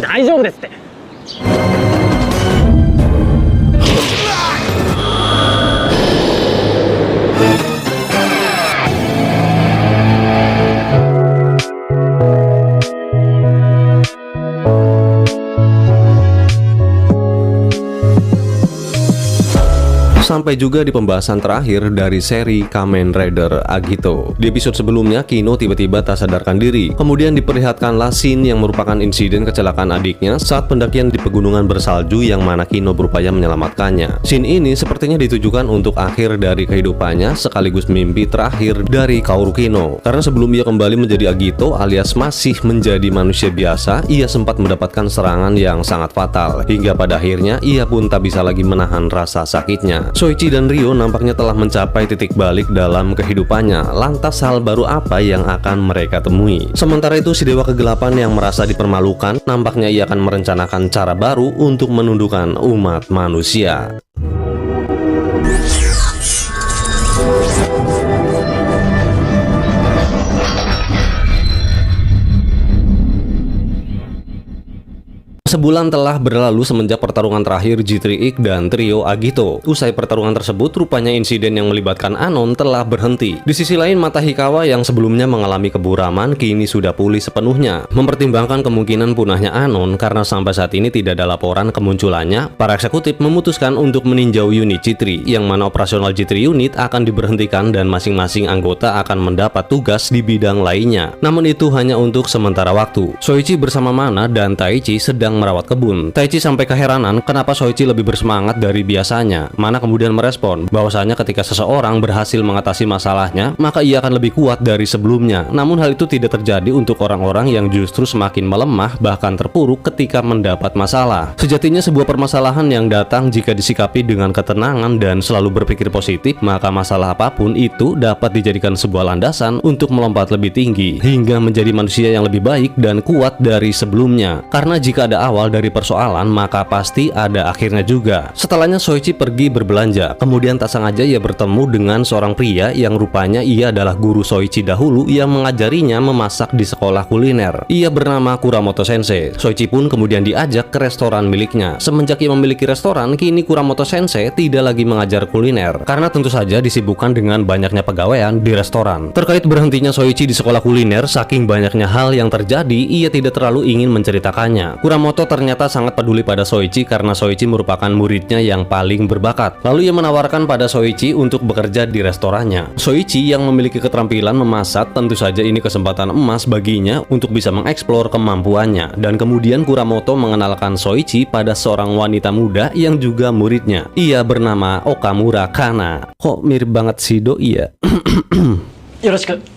大丈夫ですって。Sampai juga di pembahasan terakhir dari seri Kamen Rider Agito. Di episode sebelumnya, Kino tiba-tiba tak sadarkan diri. Kemudian diperlihatkanlah scene yang merupakan insiden kecelakaan adiknya saat pendakian di pegunungan bersalju yang mana Kino berupaya menyelamatkannya. Scene ini sepertinya ditujukan untuk akhir dari kehidupannya sekaligus mimpi terakhir dari Kaoru Kino. Karena sebelum ia kembali menjadi Agito alias masih menjadi manusia biasa, ia sempat mendapatkan serangan yang sangat fatal. Hingga pada akhirnya ia pun tak bisa lagi menahan rasa sakitnya. Shoichi dan Ryo nampaknya telah mencapai titik balik dalam kehidupannya. Lantas hal baru apa yang akan mereka temui? Sementara itu si Dewa Kegelapan yang merasa dipermalukan, nampaknya ia akan merencanakan cara baru untuk menundukkan umat manusia. Sebulan telah berlalu semenjak pertarungan terakhir G3 Ick dan trio Agito. Usai pertarungan tersebut, rupanya insiden yang melibatkan Anon telah berhenti. Di sisi lain, mata Hikawa yang sebelumnya mengalami keburaman kini sudah pulih sepenuhnya. Mempertimbangkan kemungkinan punahnya Anon karena sampai saat ini tidak ada laporan kemunculannya, para eksekutif memutuskan untuk meninjau unit G3, yang mana operasional G3 unit akan diberhentikan dan masing-masing anggota akan mendapat tugas di bidang lainnya. Namun itu hanya untuk sementara waktu. Shoichi bersama Mana dan Taichi sedang merawat kebun. Taichi sampai keheranan kenapa Shoichi lebih bersemangat dari biasanya. Mana kemudian merespon bahwasanya ketika seseorang berhasil mengatasi masalahnya, maka ia akan lebih kuat dari sebelumnya. Namun hal itu tidak terjadi untuk orang-orang yang justru semakin melemah bahkan terpuruk ketika mendapat masalah. Sejatinya sebuah permasalahan yang datang jika disikapi dengan ketenangan dan selalu berpikir positif, maka masalah apapun itu dapat dijadikan sebuah landasan untuk melompat lebih tinggi hingga menjadi manusia yang lebih baik dan kuat dari sebelumnya. Karena jika ada awal dari persoalan, maka pasti ada akhirnya juga. Setelahnya Shoichi pergi berbelanja. Kemudian tak sengaja ia bertemu dengan seorang pria yang rupanya ia adalah guru Shoichi dahulu yang mengajarinya memasak di sekolah kuliner. Ia bernama Kuramoto Sensei. Shoichi pun kemudian diajak ke restoran miliknya. Semenjak ia memiliki restoran, kini Kuramoto Sensei tidak lagi mengajar kuliner karena tentu saja disibukkan dengan banyaknya pegawaian di restoran. Terkait berhentinya Shoichi di sekolah kuliner, saking banyaknya hal yang terjadi, ia tidak terlalu ingin menceritakannya. Kuramoto ternyata sangat peduli pada Shoichi karena Shoichi merupakan muridnya yang paling berbakat. Lalu ia menawarkan pada Shoichi untuk bekerja di restorannya. Shoichi yang memiliki keterampilan memasak, tentu saja ini kesempatan emas baginya untuk bisa mengeksplor kemampuannya. Dan kemudian Kuramoto mengenalkan Shoichi pada seorang wanita muda yang juga muridnya. Ia bernama Okamura Kana. Kok mirip banget si Doi ya? Yoroshiku.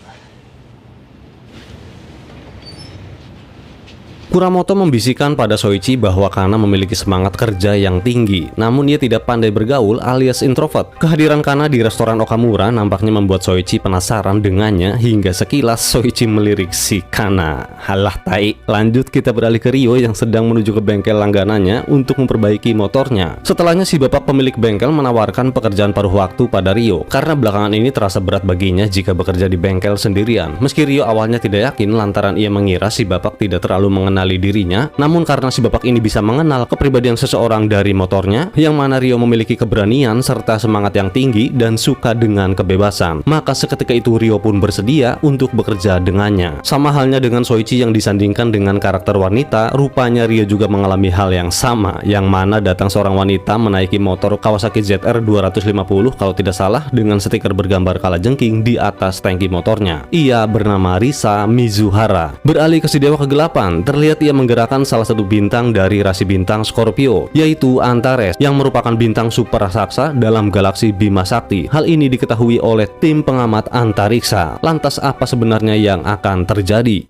Kuramoto membisikkan pada Shoichi bahwa Kana memiliki semangat kerja yang tinggi, namun ia tidak pandai bergaul alias introvert. Kehadiran Kana di restoran Okamura nampaknya membuat Shoichi penasaran dengannya hingga sekilas Shoichi melirik si Kana. Halah tai. Lanjut kita beralih ke Ryo yang sedang menuju ke bengkel langganannya untuk memperbaiki motornya. Setelahnya si bapak pemilik bengkel menawarkan pekerjaan paruh waktu pada Ryo karena belakangan ini terasa berat baginya jika bekerja di bengkel sendirian. Meski Ryo awalnya tidak yakin lantaran ia mengira si bapak tidak terlalu mengenali dirinya, namun karena si bapak ini bisa mengenal kepribadian seseorang dari motornya, yang mana Ryo memiliki keberanian serta semangat yang tinggi dan suka dengan kebebasan, maka seketika itu Ryo pun bersedia untuk bekerja dengannya. Sama halnya dengan Shoichi yang disandingkan dengan karakter wanita, rupanya Ryo juga mengalami hal yang sama, yang mana datang seorang wanita menaiki motor Kawasaki ZR 250 kalau tidak salah dengan stiker bergambar kalajengking di atas tangki motornya. Ia bernama Risa Mizuhara. Beralih ke si Dewa Kegelapan, terlihat ia menggerakkan salah satu bintang dari rasi bintang Scorpio, yaitu Antares, yang merupakan bintang super raksasa dalam galaksi Bima Sakti. Hal ini diketahui oleh tim pengamat antariksa. Lantas apa sebenarnya yang akan terjadi?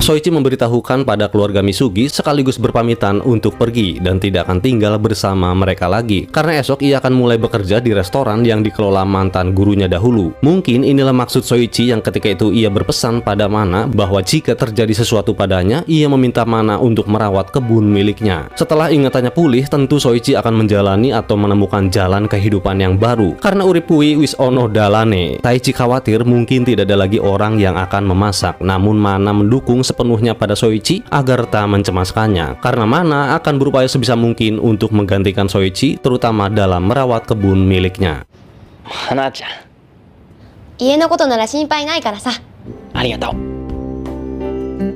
Soichi memberitahukan pada keluarga Misugi sekaligus berpamitan untuk pergi dan tidak akan tinggal bersama mereka lagi karena esok ia akan mulai bekerja di restoran yang dikelola mantan gurunya dahulu. Mungkin inilah maksud Soichi yang ketika itu ia berpesan pada Mana bahwa jika terjadi sesuatu padanya, ia meminta Mana untuk merawat kebun miliknya. Setelah ingatannya pulih, tentu Soichi akan menjalani atau menemukan jalan kehidupan yang baru. Karena uripui wis ono dalane, Taichi khawatir mungkin tidak ada lagi orang yang akan memasak. Namun Mana mendukung sepenuhnya pada Soichi agar tak mencemaskannya. Karena Mana akan berupaya sebisa mungkin untuk menggantikan Soichi, terutama dalam merawat kebun miliknya. 花ちゃん、家のことなら心配ないからさ。ありがとう。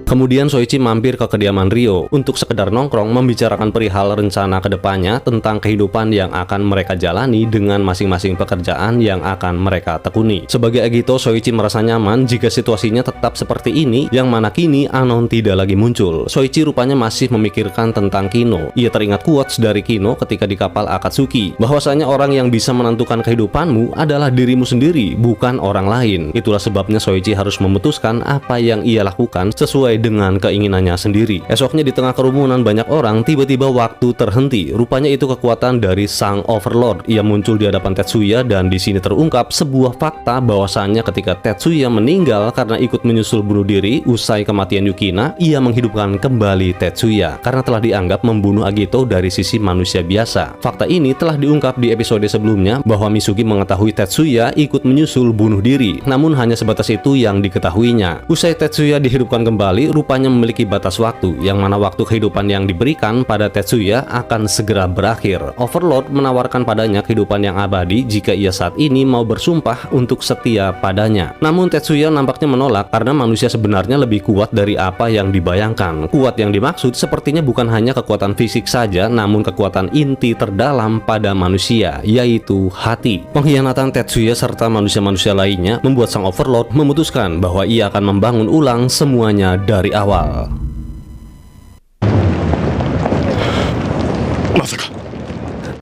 Kemudian Soichi mampir ke kediaman Ryo untuk sekedar nongkrong membicarakan perihal rencana kedepannya tentang kehidupan yang akan mereka jalani dengan masing-masing pekerjaan yang akan mereka tekuni. Sebagai Agito, Soichi merasa nyaman jika situasinya tetap seperti ini, yang mana kini Anon tidak lagi muncul. Soichi rupanya masih memikirkan tentang Kino. Ia teringat quotes dari Kino ketika di kapal Akatsuki, bahwasanya orang yang bisa menentukan kehidupanmu adalah dirimu sendiri, bukan orang lain. Itulah sebabnya Soichi harus memutuskan apa yang ia lakukan sesuai dengan keinginannya sendiri. Esoknya di tengah kerumunan banyak orang, tiba-tiba waktu terhenti. Rupanya itu kekuatan dari sang Overlord. Ia muncul di hadapan Tetsuya dan di sini terungkap sebuah fakta bahwasannya ketika Tetsuya meninggal karena ikut menyusul bunuh diri usai kematian Yukina, ia menghidupkan kembali Tetsuya karena telah dianggap membunuh Agito dari sisi manusia biasa. Fakta ini telah diungkap di episode sebelumnya bahwa Misugi mengetahui Tetsuya ikut menyusul bunuh diri, namun hanya sebatas itu yang diketahuinya. Usai Tetsuya dihidupkan kembali, rupanya memiliki batas waktu, yang mana waktu kehidupan yang diberikan pada Tetsuya akan segera berakhir. Overlord menawarkan padanya kehidupan yang abadi jika ia saat ini mau bersumpah untuk setia padanya. Namun Tetsuya nampaknya menolak karena manusia sebenarnya lebih kuat dari apa yang dibayangkan. Kuat yang dimaksud sepertinya bukan hanya kekuatan fisik saja, namun kekuatan inti terdalam pada manusia, yaitu hati. Pengkhianatan Tetsuya serta manusia-manusia lainnya membuat sang Overlord memutuskan bahwa ia akan membangun ulang semuanya dari awal. まさか。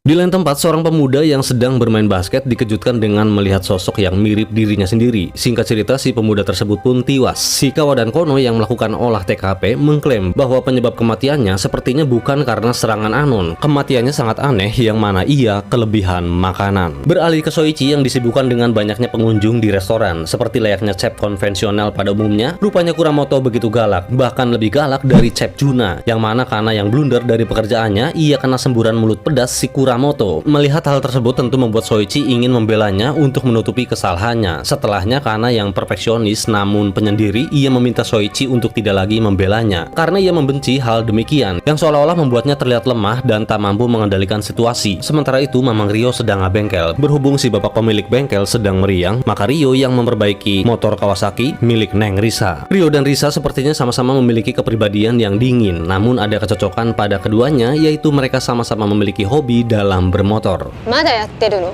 Di lain tempat, seorang pemuda yang sedang bermain basket dikejutkan dengan melihat sosok yang mirip dirinya sendiri. Singkat cerita, si pemuda tersebut pun tiwas. Shikawa dan Kono yang melakukan olah TKP mengklaim bahwa penyebab kematiannya sepertinya bukan karena serangan Anon. Kematiannya sangat aneh, yang mana ia kelebihan makanan. Beralih ke Soichi yang disibukkan dengan banyaknya pengunjung di restoran. Seperti layaknya chef konvensional pada umumnya, rupanya Kuramoto begitu galak, bahkan lebih galak dari chef Juna, yang mana karena yang blunder dari pekerjaannya, ia kena semburan mulut pedas si Kuramoto. Melihat hal tersebut tentu membuat Soichi ingin membelanya untuk menutupi kesalahannya. Setelahnya karena yang perfeksionis namun penyendiri, ia meminta Soichi untuk tidak lagi membelanya karena ia membenci hal demikian yang seolah-olah membuatnya terlihat lemah dan tak mampu mengendalikan situasi. Sementara itu Mamang Ryo sedang ngabengkel. Berhubung si bapak pemilik bengkel sedang meriang, maka Ryo yang memperbaiki motor Kawasaki milik Neng Risa. Ryo dan Risa sepertinya sama-sama memiliki kepribadian yang dingin, namun ada kecocokan pada keduanya, yaitu mereka sama-sama memiliki hobi dalam bermotor. まだやってるの？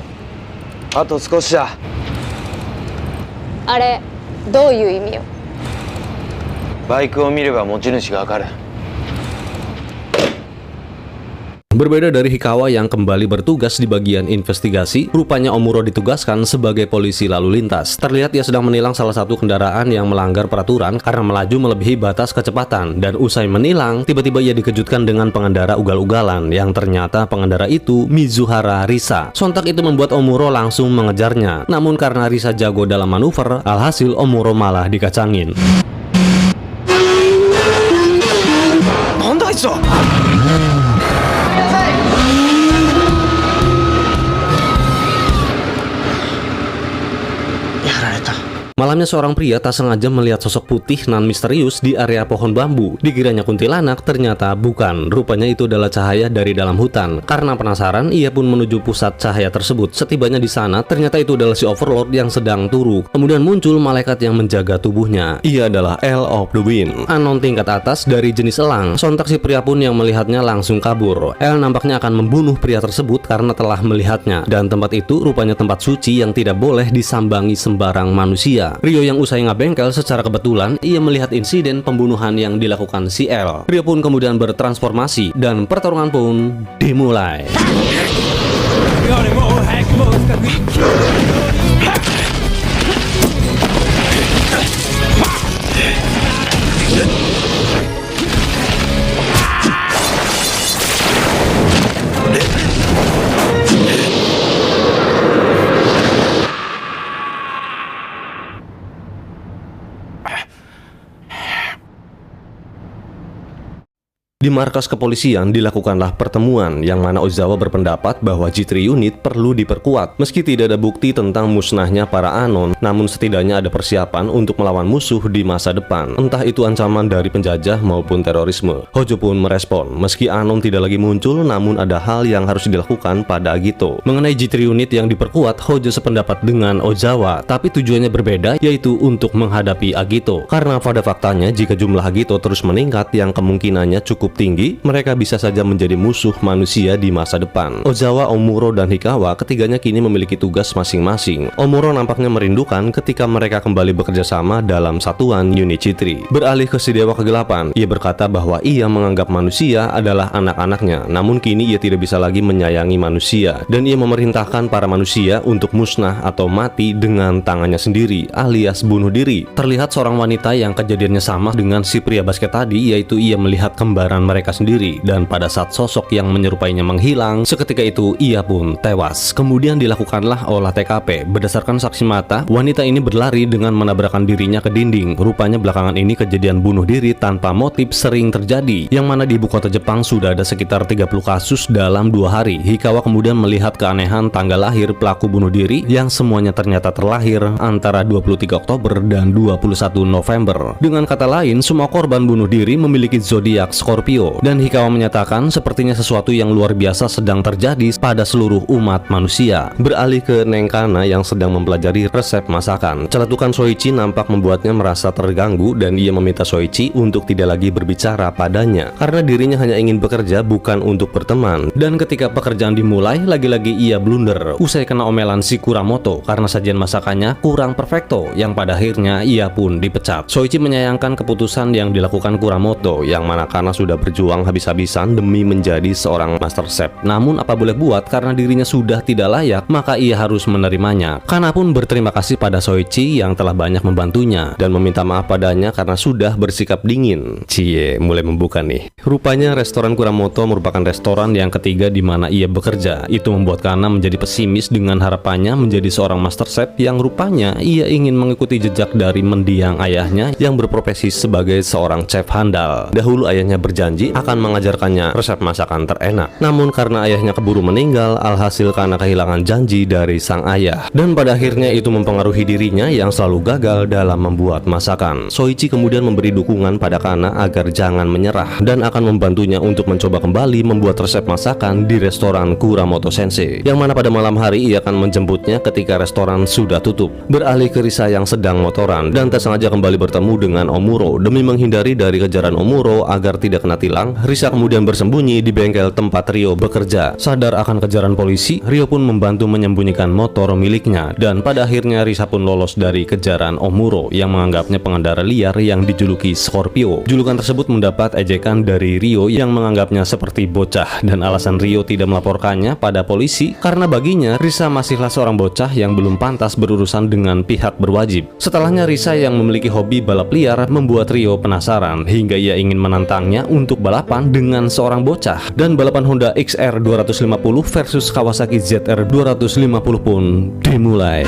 あと少しだ。あれ、どういう意味よ？バイクを見れば持ち主がわかる。 Berbeda dari Hikawa yang kembali bertugas di bagian investigasi, rupanya Omuro ditugaskan sebagai polisi lalu lintas. Terlihat ia sedang menilang salah satu kendaraan yang melanggar peraturan karena melaju melebihi batas kecepatan. Dan usai menilang, tiba-tiba ia dikejutkan dengan pengendara ugal-ugalan yang ternyata pengendara itu Mizuhara Risa. Sontak itu membuat Omuro langsung mengejarnya. Namun karena Risa jago dalam manuver, alhasil Omuro malah dikacangin. なんだあいつは。 Malamnya seorang pria tak sengaja melihat sosok putih nan misterius di area pohon bambu. Dikiranya kuntilanak, ternyata bukan. Rupanya itu adalah cahaya dari dalam hutan. Karena penasaran, ia pun menuju pusat cahaya tersebut. Setibanya di sana, ternyata itu adalah si Overlord yang sedang turu. Kemudian muncul malaikat yang menjaga tubuhnya. Ia adalah El of the Wind, Anon tingkat atas dari jenis elang. Sontak si pria pun yang melihatnya langsung kabur. El nampaknya akan membunuh pria tersebut karena telah melihatnya. Dan tempat itu rupanya tempat suci yang tidak boleh disambangi sembarang manusia. Ryo yang usai ngabengkel secara kebetulan, ia melihat insiden pembunuhan yang dilakukan si El. Ryo pun kemudian bertransformasi dan pertarungan pun dimulai. Di markas kepolisian dilakukanlah pertemuan yang mana Ozawa berpendapat bahwa G3 unit perlu diperkuat. Meski tidak ada bukti tentang musnahnya para Anon, namun setidaknya ada persiapan untuk melawan musuh di masa depan. Entah itu ancaman dari penjajah maupun terorisme. Hojo pun merespon, meski Anon tidak lagi muncul, namun ada hal yang harus dilakukan pada Agito. Mengenai G3 unit yang diperkuat, Hojo sependapat dengan Ozawa, tapi tujuannya berbeda, yaitu untuk menghadapi Agito. Karena pada faktanya, jika jumlah Agito terus meningkat yang kemungkinannya cukup tinggi, mereka bisa saja menjadi musuh manusia di masa depan. Ozawa, Omuro, dan Hikawa ketiganya kini memiliki tugas masing-masing. Omuro nampaknya merindukan ketika mereka kembali bekerja sama dalam satuan unit G3. Beralih ke si Dewa Kegelapan, ia berkata bahwa ia menganggap manusia adalah anak-anaknya, namun kini ia tidak bisa lagi menyayangi manusia, dan ia memerintahkan para manusia untuk musnah atau mati dengan tangannya sendiri, alias bunuh diri. Terlihat seorang wanita yang kejadiannya sama dengan si pria basket tadi, yaitu ia melihat kembaran mereka sendiri, dan pada saat sosok yang menyerupainya menghilang, seketika itu ia pun tewas. Kemudian dilakukanlah olah TKP. Berdasarkan saksi mata, wanita ini berlari dengan menabrakkan dirinya ke dinding. Rupanya belakangan ini kejadian bunuh diri tanpa motif sering terjadi, yang mana di ibu kota Jepang sudah ada sekitar 30 kasus dalam 2 hari. Hikawa kemudian melihat keanehan tanggal lahir pelaku bunuh diri yang semuanya ternyata terlahir antara 23 Oktober dan 21 November. Dengan kata lain, semua korban bunuh diri memiliki zodiak Scorpio, dan Hikawa menyatakan sepertinya sesuatu yang luar biasa sedang terjadi pada seluruh umat manusia. Beralih ke Nenkana yang sedang mempelajari resep masakan. Celetukan Soichi nampak membuatnya merasa terganggu, dan ia meminta Soichi untuk tidak lagi berbicara padanya karena dirinya hanya ingin bekerja bukan untuk berteman. Dan ketika pekerjaan dimulai, lagi-lagi ia blunder usai kena omelan si Kuramoto karena sajian masakannya kurang perfecto, yang pada akhirnya ia pun dipecat. Soichi menyayangkan keputusan yang dilakukan Kuramoto, yang mana karena sudah berjuang habis-habisan demi menjadi seorang master chef. Namun apa boleh buat, karena dirinya sudah tidak layak, maka ia harus menerimanya. Kana pun berterima kasih pada Soichi yang telah banyak membantunya dan meminta maaf padanya karena sudah bersikap dingin. Cie, mulai membuka nih. Rupanya restoran Kuramoto merupakan restoran yang ketiga di mana ia bekerja. Itu membuat Kana menjadi pesimis dengan harapannya menjadi seorang master chef yang rupanya ia ingin mengikuti jejak dari mendiang ayahnya yang berprofesi sebagai seorang chef handal. Dahulu ayahnya berjanji akan mengajarkannya resep masakan terenak. Namun karena ayahnya keburu meninggal, alhasil karena kehilangan janji dari sang ayah. Dan pada akhirnya itu mempengaruhi dirinya yang selalu gagal dalam membuat masakan. Soichi kemudian memberi dukungan pada Kana agar jangan menyerah dan akan membantunya untuk mencoba kembali membuat resep masakan di restoran Kuramoto Sensei, yang mana pada malam hari ia akan menjemputnya ketika restoran sudah tutup. Beralih ke Risa yang sedang motoran dan tak sengaja kembali bertemu dengan Omuro. Demi menghindari dari kejaran Omuro agar tidak kena tilang, Risa kemudian bersembunyi di bengkel tempat Rio bekerja. Sadar akan kejaran polisi, Rio pun membantu menyembunyikan motor miliknya, dan pada akhirnya Risa pun lolos dari kejaran Omuro yang menganggapnya pengendara liar yang dijuluki Scorpio. Julukan tersebut mendapat ejekan dari Rio yang menganggapnya seperti bocah, dan alasan Rio tidak melaporkannya pada polisi karena baginya Risa masihlah seorang bocah yang belum pantas berurusan dengan pihak berwajib. Setelahnya Risa yang memiliki hobi balap liar membuat Rio penasaran hingga ia ingin menantangnya untuk balapan dengan seorang bocah, dan balapan Honda XR 250 versus Kawasaki ZR 250 pun dimulai.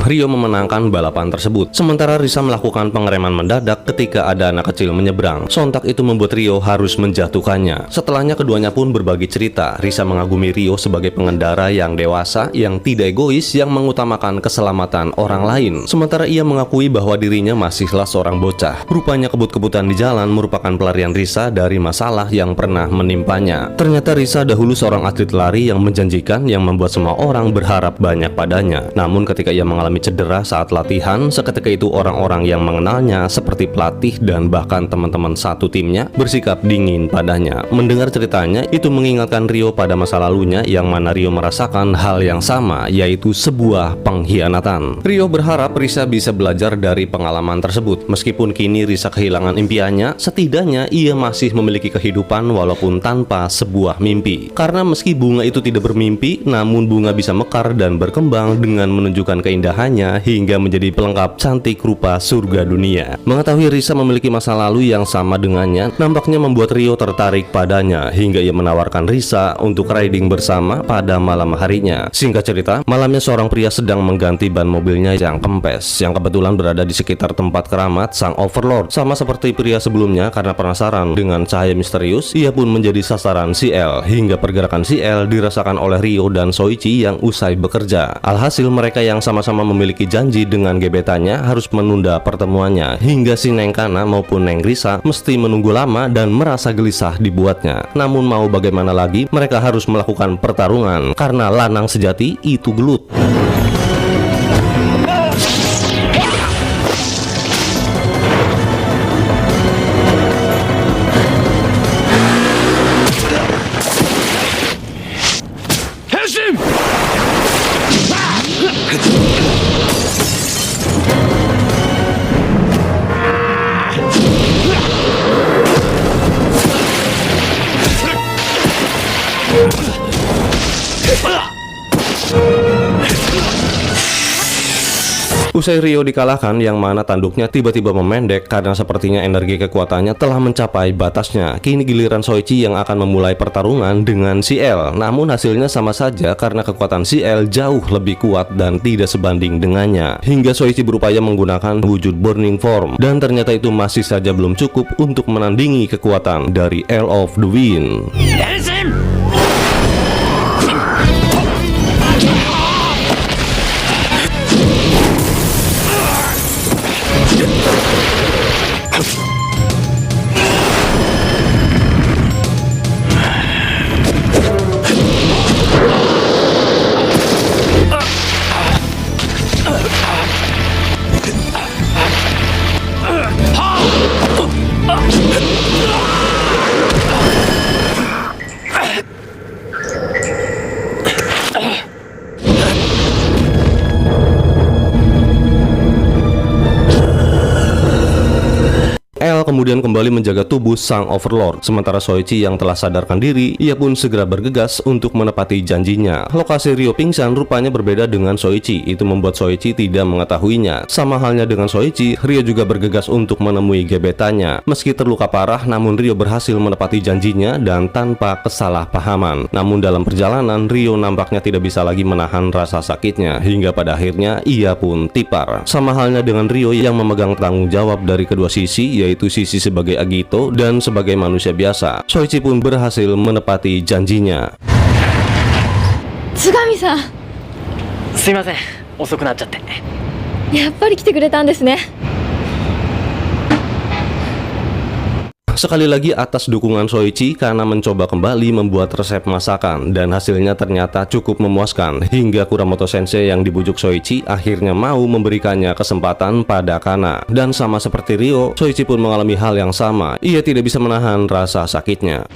Rio memenangkan balapan tersebut. Sementara Risa melakukan pengereman mendadak ketika ada anak kecil menyeberang. Sontak itu membuat Rio harus menjatuhkannya. Setelahnya keduanya pun berbagi cerita. Risa mengagumi Rio sebagai pengendara yang dewasa, yang tidak egois, yang mengutamakan keselamatan orang lain. Sementara ia mengakui bahwa dirinya masihlah seorang bocah. Rupanya kebut-kebutan di jalan merupakan pelarian Risa dari masalah yang pernah menimpanya. Ternyata Risa dahulu seorang atlet lari yang menjanjikan, yang membuat semua orang berharap banyak padanya. Namun ketika ia mengalami cedera saat latihan. Seketika itu orang-orang yang mengenalnya seperti pelatih dan bahkan teman-teman satu timnya bersikap dingin padanya. Mendengar ceritanya, itu mengingatkan Ryo pada masa lalunya yang mana Ryo merasakan hal yang sama, yaitu sebuah pengkhianatan. Ryo berharap Risa bisa belajar dari pengalaman tersebut. Meskipun kini Risa kehilangan impiannya, setidaknya ia masih memiliki kehidupan walaupun tanpa sebuah mimpi. Karena meski bunga itu tidak bermimpi, namun bunga bisa mekar dan berkembang dengan menunjukkan keindahannya hingga menjadi pelengkap cantik rupa surga dunia. Mengetahui Risa memiliki masa lalu yang sama dengannya, nampaknya membuat Ryo tertarik padanya hingga ia menawarkan Risa untuk riding bersama pada malam harinya. Singkat cerita, malamnya seorang pria sedang mengganti ban mobilnya yang kempes, yang kebetulan berada di sekitar tempat keramat sang Overlord. Sama seperti pria sebelumnya, karena penasaran dengan cahaya misterius, ia pun menjadi sasaran CL hingga pergerakan CL dirasakan oleh Ryo dan Soichi yang usai bekerja. Alhasil mereka yang sama-sama memiliki janji dengan gebetannya harus menunda pertemuannya hingga si Neng Kana maupun Neng Risa mesti menunggu lama dan merasa gelisah dibuatnya. Namun mau bagaimana lagi, mereka harus melakukan pertarungan karena lanang sejati itu gelut. Usai Ryo dikalahkan, yang mana tanduknya tiba-tiba memendek karena sepertinya energi kekuatannya telah mencapai batasnya. Kini giliran Soichi yang akan memulai pertarungan dengan CL. Namun hasilnya sama saja karena kekuatan CL jauh lebih kuat dan tidak sebanding dengannya. Hingga Soichi berupaya menggunakan wujud Burning Form, dan ternyata itu masih saja belum cukup untuk menandingi kekuatan dari L of the Wind. Kemudian kembali menjaga tubuh sang Overlord. Sementara Soichi yang telah sadarkan diri, ia pun segera bergegas untuk menepati janjinya. Lokasi Ryo pingsan rupanya berbeda dengan Soichi. Itu membuat Soichi tidak mengetahuinya. Sama halnya dengan Soichi, Ryo juga bergegas untuk menemui gebetannya. Meski terluka parah, namun Ryo berhasil menepati janjinya dan tanpa kesalahpahaman. Namun dalam perjalanan, Ryo nampaknya tidak bisa lagi menahan rasa sakitnya, hingga pada akhirnya ia pun tipar. Sama halnya dengan Ryo yang memegang tanggung jawab dari kedua sisi, yaitu sisi sebagai Agito dan sebagai manusia biasa. Soichi pun berhasil menepati janjinya. Tsugami-san, すいません、遅くなっちゃって。やっぱり来てくれたんですね。 Sekali lagi atas dukungan Soichi karena mencoba kembali membuat resep masakan, dan hasilnya ternyata cukup memuaskan hingga Kuramoto Sensei yang dibujuk Soichi akhirnya mau memberikannya kesempatan pada Kana. Dan sama seperti Ryo, Soichi pun mengalami hal yang sama. Ia tidak bisa menahan rasa sakitnya.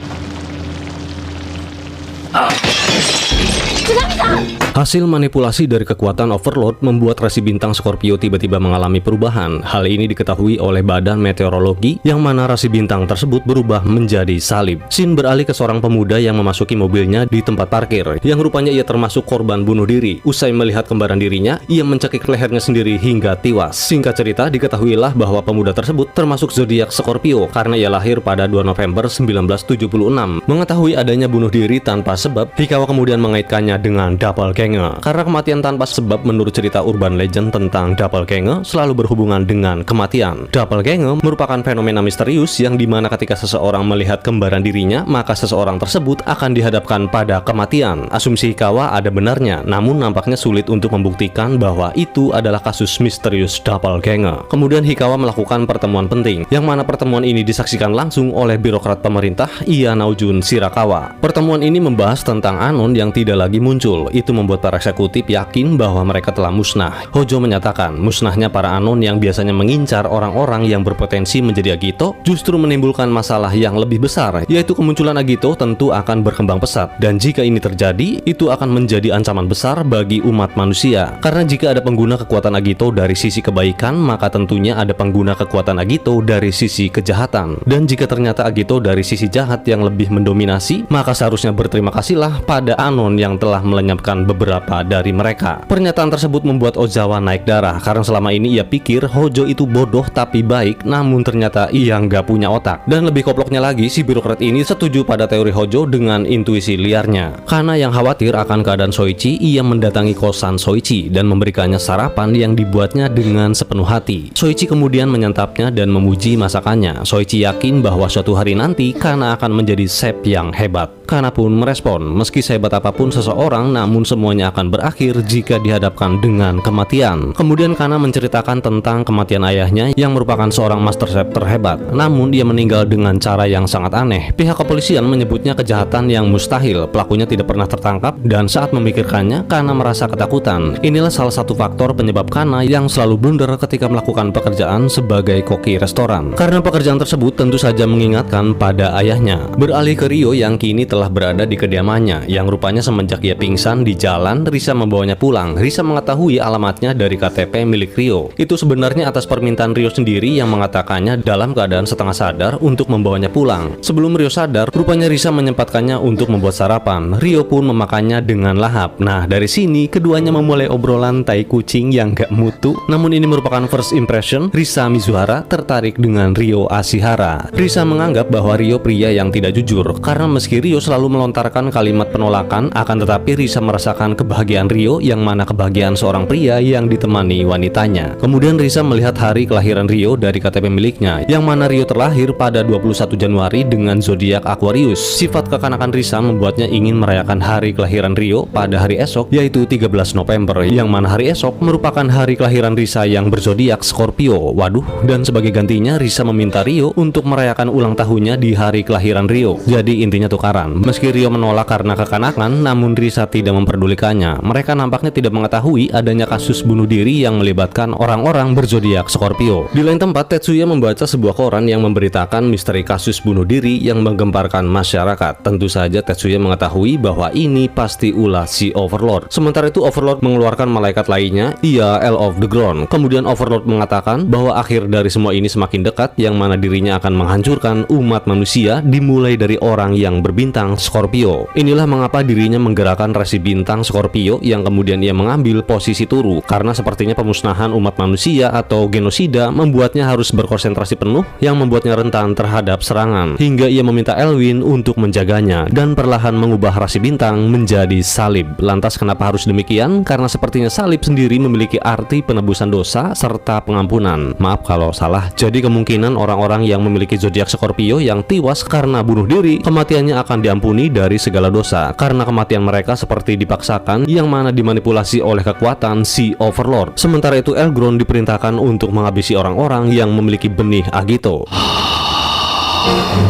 Hasil manipulasi dari kekuatan Overlord membuat rasi bintang Scorpio tiba-tiba mengalami perubahan. Hal ini diketahui oleh Badan Meteorologi, yang mana rasi bintang tersebut berubah menjadi salib. Shin beralih ke seorang pemuda yang memasuki mobilnya di tempat parkir, yang rupanya ia termasuk korban bunuh diri. Usai melihat kembaran dirinya, ia mencekik lehernya sendiri hingga tewas. Singkat cerita, diketahuilah bahwa pemuda tersebut termasuk zodiak Scorpio karena ia lahir pada 2 November 1976. Mengetahui adanya bunuh diri tanpa sebab, Hikawa kemudian mengaitkannya dengan doppelganger. Karena kematian tanpa sebab menurut cerita urban legend tentang doppelganger selalu berhubungan dengan kematian. Doppelganger merupakan fenomena misterius yang dimana ketika seseorang melihat kembaran dirinya, maka seseorang tersebut akan dihadapkan pada kematian. Asumsi Hikawa ada benarnya, namun nampaknya sulit untuk membuktikan bahwa itu adalah kasus misterius doppelganger. Kemudian Hikawa melakukan pertemuan penting, yang mana pertemuan ini disaksikan langsung oleh birokrat pemerintah Ia Naojun Shirakawa. Pertemuan ini membahas tentang Anon yang tidak lagi muncul. Itu membuat para eksekutif yakin bahwa mereka telah musnah. Hojo menyatakan musnahnya para Anon yang biasanya mengincar orang-orang yang berpotensi menjadi Agito justru menimbulkan masalah yang lebih besar, yaitu kemunculan Agito tentu akan berkembang pesat, dan jika ini terjadi, itu akan menjadi ancaman besar bagi umat manusia. Karena jika ada pengguna kekuatan Agito dari sisi kebaikan, maka tentunya ada pengguna kekuatan Agito dari sisi kejahatan. Dan jika ternyata Agito dari sisi jahat yang lebih mendominasi, maka seharusnya berterima kasihlah pada Anon yang telah melenyapkan beberapa dari mereka. Pernyataan tersebut membuat Ozawa naik darah, karena selama ini ia pikir Hojo itu bodoh tapi baik, namun ternyata ia nggak punya otak. Dan lebih koploknya lagi, si birokrat ini setuju pada teori Hojo dengan intuisi liarnya. Karena yang khawatir akan keadaan Soichi, ia mendatangi kosan Soichi dan memberikannya sarapan yang dibuatnya dengan sepenuh hati. Soichi kemudian menyantapnya dan memuji masakannya. Soichi yakin bahwa suatu hari nanti Kana akan menjadi chef yang hebat. Kana pun merespon, meski sehebat apapun seseorang, namun semuanya akan berakhir jika dihadapkan dengan kematian. Kemudian Kana menceritakan tentang kematian ayahnya yang merupakan seorang master chef terhebat, namun dia meninggal dengan cara yang sangat aneh. Pihak kepolisian menyebutnya kejahatan yang mustahil, pelakunya tidak pernah tertangkap, dan saat memikirkannya, Kana merasa ketakutan. Inilah salah satu faktor penyebab Kana yang selalu blunder ketika melakukan pekerjaan sebagai koki restoran. Karena pekerjaan tersebut tentu saja mengingatkan pada ayahnya. Beralih ke Ryo yang kini telah berada di kediamannya, yang rupanya semenjak ia pingsan di jalan, Risa membawanya pulang. Risa mengetahui alamatnya dari KTP milik Ryo. Itu sebenarnya atas permintaan Ryo sendiri yang mengatakannya dalam keadaan setengah sadar untuk membawanya pulang. Sebelum Ryo sadar, rupanya Risa menyempatkannya untuk membuat sarapan. Ryo pun memakannya dengan lahap. Nah, dari sini keduanya memulai obrolan tai kucing yang gak mutu. Namun ini merupakan first impression. Risa Mizuhara tertarik dengan Ryo Ashihara. Risa menganggap bahwa Ryo pria yang tidak jujur, karena meski Ryo selalu melontarkan kalimat penolakan, akan tetapi Risa merasakan kebahagiaan Ryo, yang mana kebahagiaan seorang pria yang ditemani wanitanya. Kemudian Risa melihat hari kelahiran Ryo dari KTP miliknya, yang mana Ryo terlahir pada 21 Januari dengan zodiak Aquarius. Sifat kekanakan Risa membuatnya ingin merayakan hari kelahiran Ryo pada hari esok, yaitu 13 November, yang mana hari esok merupakan hari kelahiran Risa yang berzodiak Scorpio. Waduh, dan sebagai gantinya Risa meminta Ryo untuk merayakan ulang tahunnya di hari kelahiran Ryo. Jadi intinya tukaran. Meski Ryo menolak karena kekanakan, namun Risa tidak memperdulikannya. Mereka nampaknya tidak mengetahui adanya kasus bunuh diri yang melibatkan orang-orang berzodiak Scorpio. Di lain tempat, Tetsuya membaca sebuah koran yang memberitakan misteri kasus bunuh diri yang menggemparkan masyarakat. Tentu saja Tetsuya mengetahui bahwa ini pasti ulah si Overlord. Sementara itu Overlord mengeluarkan malaikat lainnya, ia L of the Ground. Kemudian Overlord mengatakan bahwa akhir dari semua ini semakin dekat, yang mana dirinya akan menghancurkan umat manusia dimulai dari orang yang berbintang Scorpio. Inilah mengapa dirinya menggerakkan rasi bintang Scorpio, yang kemudian ia mengambil posisi Turu, karena sepertinya pemusnahan umat manusia atau genosida membuatnya harus berkonsentrasi penuh, yang membuatnya rentan terhadap serangan, hingga ia meminta Elwin untuk menjaganya dan perlahan mengubah rasi bintang menjadi salib. Lantas kenapa harus demikian? Karena sepertinya salib sendiri memiliki arti penebusan dosa serta pengampunan. Maaf kalau salah. Jadi kemungkinan orang-orang yang memiliki zodiak Scorpio yang tewas karena bunuh diri, kematiannya akan diampuni dari segala dosa, karena kematian mereka seperti dipaksakan, yang mana dimanipulasi oleh kekuatan si Overlord. Sementara itu Elgron diperintahkan untuk menghabisi orang-orang yang memiliki benih Agito.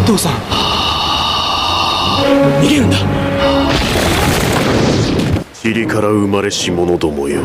Tosan, 逃げるんだ。塵から生まれし者どもよ。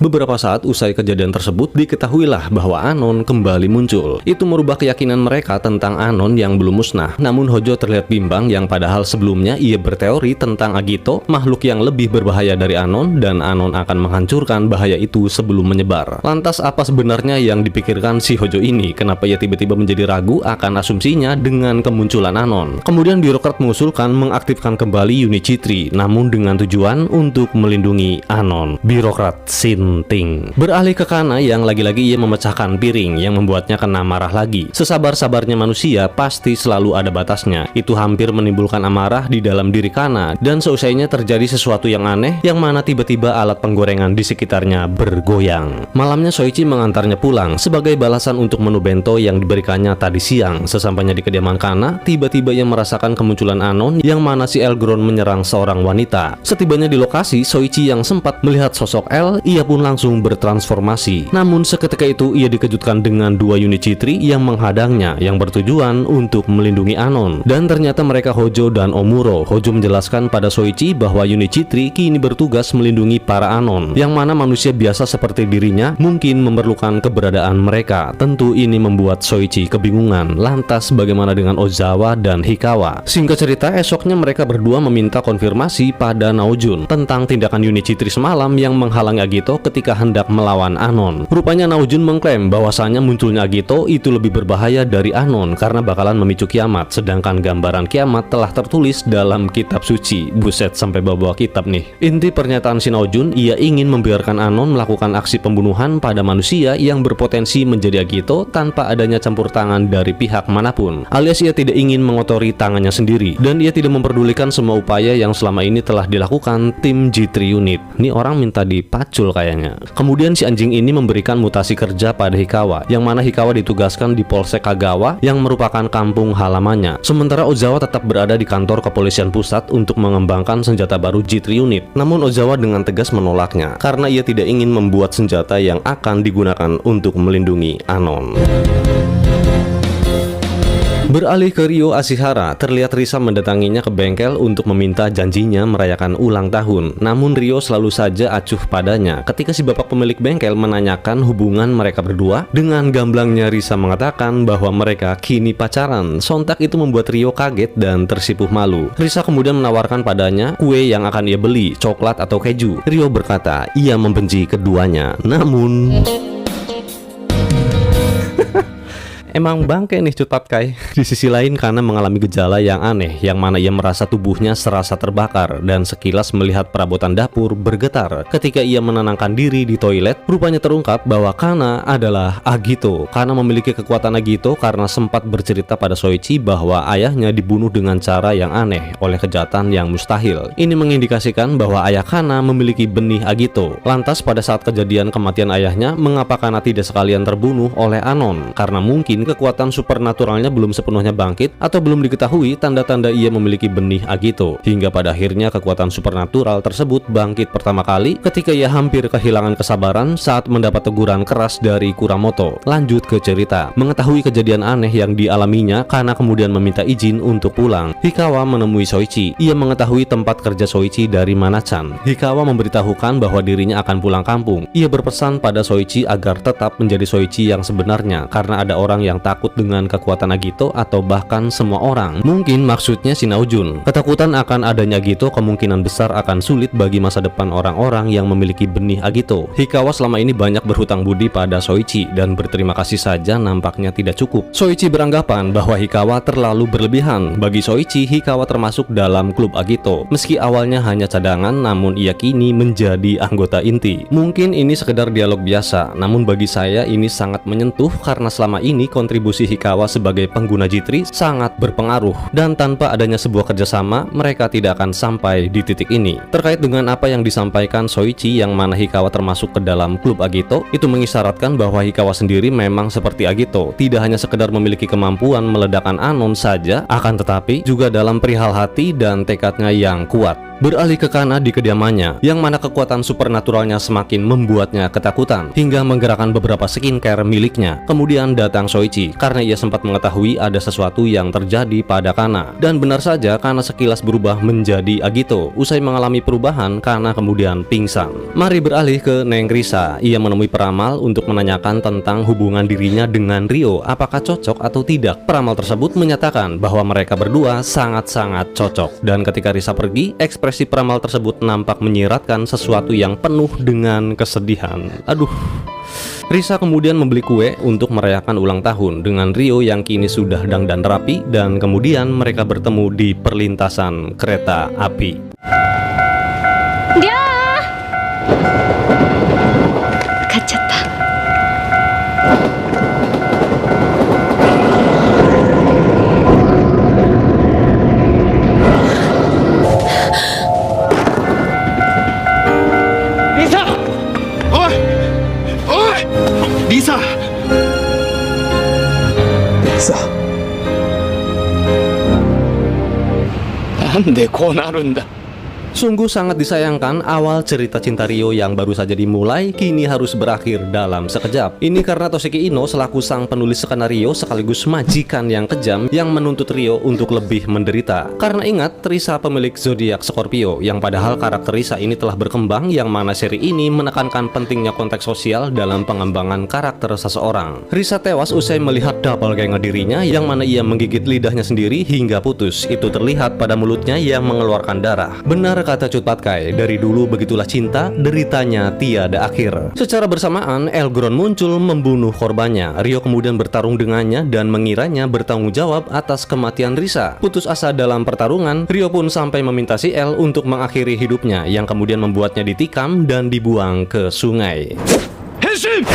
Beberapa saat usai kejadian tersebut, diketahuilah bahwa Anon kembali muncul. Itu merubah keyakinan mereka tentang Anon yang belum musnah. Namun Hojo terlihat bimbang, yang padahal sebelumnya ia berteori tentang Agito, makhluk yang lebih berbahaya dari Anon, dan Anon akan menghancurkan bahaya itu sebelum menyebar. Lantas apa sebenarnya yang dipikirkan si Hojo ini? Kenapa ia tiba-tiba menjadi ragu akan asumsinya dengan kemunculan Anon? Kemudian birokrat mengusulkan mengaktifkan kembali unit Chitri, namun dengan tujuan untuk melindungi Anon. Birokrat Sin beralih ke Kana yang lagi-lagi ia memecahkan piring, yang membuatnya kena marah lagi. Sesabar-sabarnya manusia pasti selalu ada batasnya. Itu hampir menimbulkan amarah di dalam diri Kana, dan seusainya terjadi sesuatu yang aneh, yang mana tiba-tiba alat penggorengan di sekitarnya bergoyang. Malamnya Soichi mengantarnya pulang sebagai balasan untuk menu bento yang diberikannya tadi siang. Sesampainya di kediaman Kana, tiba-tiba ia merasakan kemunculan Anon, yang mana si Elgron menyerang seorang wanita. Setibanya di lokasi, Soichi yang sempat melihat sosok L, ia pun pun langsung bertransformasi. Namun seketika itu ia dikejutkan dengan dua unit Chitri yang menghadangnya yang bertujuan untuk melindungi Anon. Dan ternyata mereka Hojo dan Omuro. Hojo menjelaskan pada Soichi bahwa unit Chitri kini bertugas melindungi para Anon, yang mana manusia biasa seperti dirinya mungkin memerlukan keberadaan mereka. Tentu ini membuat Soichi kebingungan. Lantas bagaimana dengan Ozawa dan Hikawa? Singkat cerita, esoknya mereka berdua meminta konfirmasi pada Naojun tentang tindakan unit Chitri semalam yang menghalangi Agito ketika hendak melawan Anon. Rupanya Naojun mengklaim bahwasannya munculnya Agito itu lebih berbahaya dari Anon karena bakalan memicu kiamat, sedangkan gambaran kiamat telah tertulis dalam kitab suci. Buset, sampai bawa-bawa kitab nih. Inti pernyataan si Naojun, ia ingin membiarkan Anon melakukan aksi pembunuhan pada manusia yang berpotensi menjadi Agito tanpa adanya campur tangan dari pihak manapun, alias ia tidak ingin mengotori tangannya sendiri, dan ia tidak memperdulikan semua upaya yang selama ini telah dilakukan tim G3 unit. Ini orang minta dipacul kayaknya. Kemudian si anjing ini memberikan mutasi kerja pada Hikawa, yang mana Hikawa ditugaskan di Polsek Kagawa yang merupakan kampung halamannya. Sementara Ozawa tetap berada di kantor kepolisian pusat untuk mengembangkan senjata baru G3 unit. Namun Ozawa dengan tegas menolaknya karena ia tidak ingin membuat senjata yang akan digunakan untuk melindungi Anon. Beralih ke Ryo Ashihara, terlihat Risa mendatanginya ke bengkel untuk meminta janjinya merayakan ulang tahun. Namun Ryo selalu saja acuh padanya ketika si bapak pemilik bengkel menanyakan hubungan mereka berdua. Dengan gamblangnya Risa mengatakan bahwa mereka kini pacaran. Sontak itu membuat Ryo kaget dan tersipuh malu. Risa kemudian menawarkan padanya kue yang akan ia beli, coklat atau keju. Ryo berkata ia membenci keduanya. Namun emang bangke nih Cut Patkai. Di sisi lain karena mengalami gejala yang aneh, yang mana ia merasa tubuhnya serasa terbakar dan sekilas melihat perabotan dapur bergetar. Ketika ia menenangkan diri di toilet, rupanya terungkap bahwa Kana adalah Agito. Kana memiliki kekuatan Agito karena sempat bercerita pada Soichi bahwa ayahnya dibunuh dengan cara yang aneh oleh kejahatan yang mustahil. Ini mengindikasikan bahwa ayah Kana memiliki benih Agito. Lantas pada saat kejadian kematian ayahnya, mengapa Kana tidak sekalian terbunuh oleh Anon? Karena mungkin kekuatan supernaturalnya belum sepenuhnya bangkit atau belum diketahui tanda-tanda ia memiliki benih Agito, hingga pada akhirnya kekuatan supernatural tersebut bangkit pertama kali ketika ia hampir kehilangan kesabaran saat mendapat teguran keras dari Kuramoto. Lanjut ke cerita. Mengetahui kejadian aneh yang dialaminya, Kana kemudian meminta izin untuk pulang. Hikawa menemui Soichi. Ia mengetahui tempat kerja Soichi dari Mana-chan. Hikawa memberitahukan bahwa dirinya akan pulang kampung. Ia berpesan pada Soichi agar tetap menjadi Soichi yang sebenarnya karena ada orang yang takut dengan kekuatan Agito atau bahkan semua orang. Mungkin maksudnya si Naojun. Ketakutan akan adanya Agito kemungkinan besar akan sulit bagi masa depan orang-orang yang memiliki benih Agito. Hikawa selama ini banyak berhutang budi pada Soichi dan berterima kasih saja nampaknya tidak cukup. Soichi beranggapan bahwa Hikawa terlalu berlebihan. Bagi Soichi, Hikawa termasuk dalam klub Agito. Meski awalnya hanya cadangan, namun ia kini menjadi anggota inti. Mungkin ini sekedar dialog biasa, namun bagi saya ini sangat menyentuh karena selama ini kontribusi Hikawa sebagai pengguna G3 sangat berpengaruh, dan tanpa adanya sebuah kerjasama mereka tidak akan sampai di titik ini. Terkait dengan apa yang disampaikan Soichi yang mana Hikawa termasuk ke dalam klub Agito, itu mengisyaratkan bahwa Hikawa sendiri memang seperti Agito, tidak hanya sekedar memiliki kemampuan meledakkan Anon saja, akan tetapi juga dalam perihal hati dan tekadnya yang kuat. Beralih ke Kana di kediamannya, yang mana kekuatan supernaturalnya semakin membuatnya ketakutan hingga menggerakkan beberapa skincare miliknya. Kemudian datang Soichi karena ia sempat mengetahui ada sesuatu yang terjadi pada Kana. Dan benar saja Kana sekilas berubah menjadi Agito. Usai mengalami perubahan, Kana kemudian pingsan. Mari beralih ke Neng Risa. Ia menemui peramal untuk menanyakan tentang hubungan dirinya dengan Ryo, apakah cocok atau tidak. Peramal tersebut menyatakan bahwa mereka berdua sangat-sangat cocok. Dan ketika Risa pergi, ekspresi peramal tersebut nampak menyiratkan sesuatu yang penuh dengan kesedihan. Aduh. Risa kemudian membeli kue untuk merayakan ulang tahun dengan Ryo yang kini sudah dandan rapi, dan kemudian mereka bertemu di perlintasan kereta api. Dia! Kacata. Lisa! なんでこうなるんだ。Sungguh sangat disayangkan awal cerita cinta Ryo yang baru saja dimulai kini harus berakhir dalam sekejap. Ini karena Toshiki Ino selaku sang penulis skenario sekaligus majikan yang kejam yang menuntut Ryo untuk lebih menderita. Karena ingat, Risa pemilik zodiak Scorpio yang padahal karakter Risa ini telah berkembang, yang mana seri ini menekankan pentingnya konteks sosial dalam pengembangan karakter seseorang. Risa tewas usai melihat doppelganger dirinya yang mana ia menggigit lidahnya sendiri hingga putus. Itu terlihat pada mulutnya yang mengeluarkan darah. Benar kata Cut Patkai, dari dulu begitulah cinta, deritanya tiada akhir. Secara bersamaan, Elgron muncul membunuh korbannya. Ryo kemudian bertarung dengannya dan mengiranya bertanggung jawab atas kematian Risa. Putus asa dalam pertarungan, Ryo pun sampai meminta si El untuk mengakhiri hidupnya, yang kemudian membuatnya ditikam dan dibuang ke sungai. Henshin!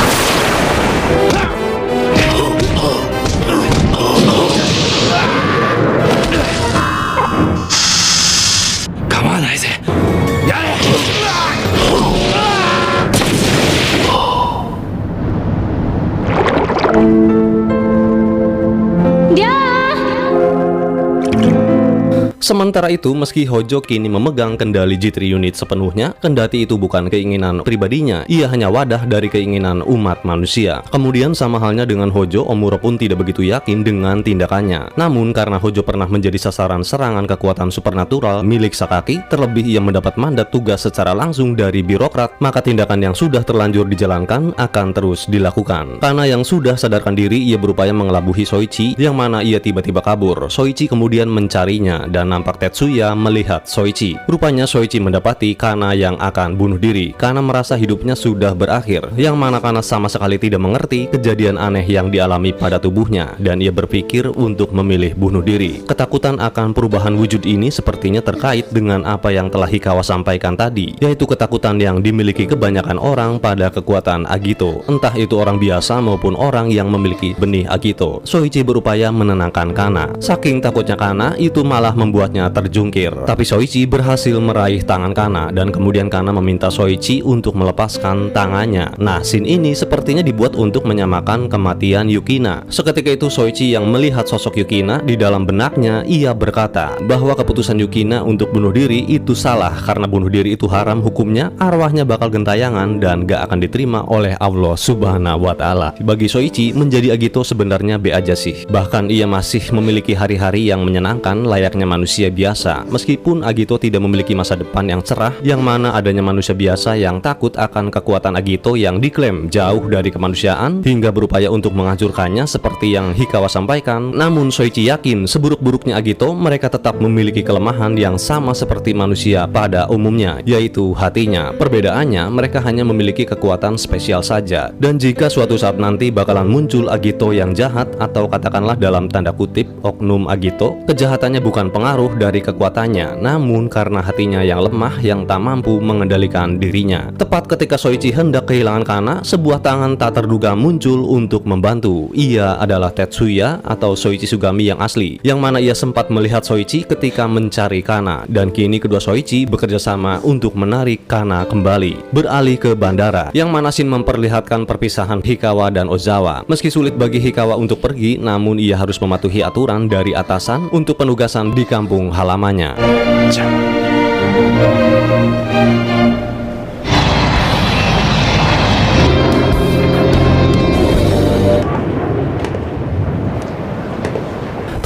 Sementara itu, meski Hojo kini memegang kendali G3 unit sepenuhnya, kendati itu bukan keinginan pribadinya, ia hanya wadah dari keinginan umat manusia. Kemudian sama halnya dengan Hojo, Omuro pun tidak begitu yakin dengan tindakannya. Namun karena Hojo pernah menjadi sasaran serangan kekuatan supernatural milik Sakaki, terlebih ia mendapat mandat tugas secara langsung dari birokrat, maka tindakan yang sudah terlanjur dijalankan akan terus dilakukan. Karena yang sudah sadarkan diri, ia berupaya mengelabuhi Soichi, yang mana ia tiba-tiba kabur. Soichi kemudian mencarinya dan nampak Tetsuya melihat Soichi. Rupanya Soichi mendapati Kana yang akan bunuh diri. Kana merasa hidupnya sudah berakhir, yang mana Kana sama sekali tidak mengerti kejadian aneh yang dialami pada tubuhnya, dan ia berpikir untuk memilih bunuh diri. Ketakutan akan perubahan wujud ini sepertinya terkait dengan apa yang telah Hikawa sampaikan tadi, yaitu ketakutan yang dimiliki kebanyakan orang pada kekuatan Agito, entah itu orang biasa maupun orang yang memiliki benih Agito. Soichi berupaya menenangkan Kana. Saking takutnya Kana, itu malah membuatnya terjungkir. Tapi Soichi berhasil meraih tangan Kana, dan kemudian Kana meminta Soichi untuk melepaskan tangannya. Nah, scene ini sepertinya dibuat untuk menyamakan kematian Yukina. Seketika itu Soichi yang melihat sosok Yukina, di dalam benaknya ia berkata bahwa keputusan Yukina untuk bunuh diri itu salah, karena bunuh diri itu haram hukumnya, arwahnya bakal gentayangan dan gak akan diterima oleh Allah Subhanahu wa Ta'ala. Bagi Soichi, menjadi Agito sebenarnya be aja sih. Bahkan ia masih memiliki hari-hari yang menyenangkan layaknya manusia biasa, meskipun Agito tidak memiliki masa depan yang cerah, yang mana adanya manusia biasa yang takut akan kekuatan Agito yang diklaim jauh dari kemanusiaan hingga berupaya untuk menghancurkannya seperti yang Hikawa sampaikan. Namun Soichi yakin seburuk-buruknya Agito, mereka tetap memiliki kelemahan yang sama seperti manusia pada umumnya, yaitu hatinya. Perbedaannya, mereka hanya memiliki kekuatan spesial saja, dan jika suatu saat nanti bakalan muncul Agito yang jahat, atau katakanlah dalam tanda kutip oknum Agito, kejahatannya bukan pengaruh dari kekuatannya, namun karena hatinya yang lemah yang tak mampu mengendalikan dirinya. Tepat ketika Soichi hendak kehilangan Kana, sebuah tangan tak terduga muncul untuk membantu. Ia adalah Tetsuya atau Soichi Sugami yang asli, yang mana ia sempat melihat Soichi ketika mencari Kana, dan kini kedua Soichi bekerja sama untuk menarik Kana kembali beralih ke bandara, yang mana scene memperlihatkan perpisahan Hikawa dan Ozawa. Meski sulit bagi Hikawa untuk pergi, namun ia harus mematuhi aturan dari atasan untuk penugasan di kampung halamannya.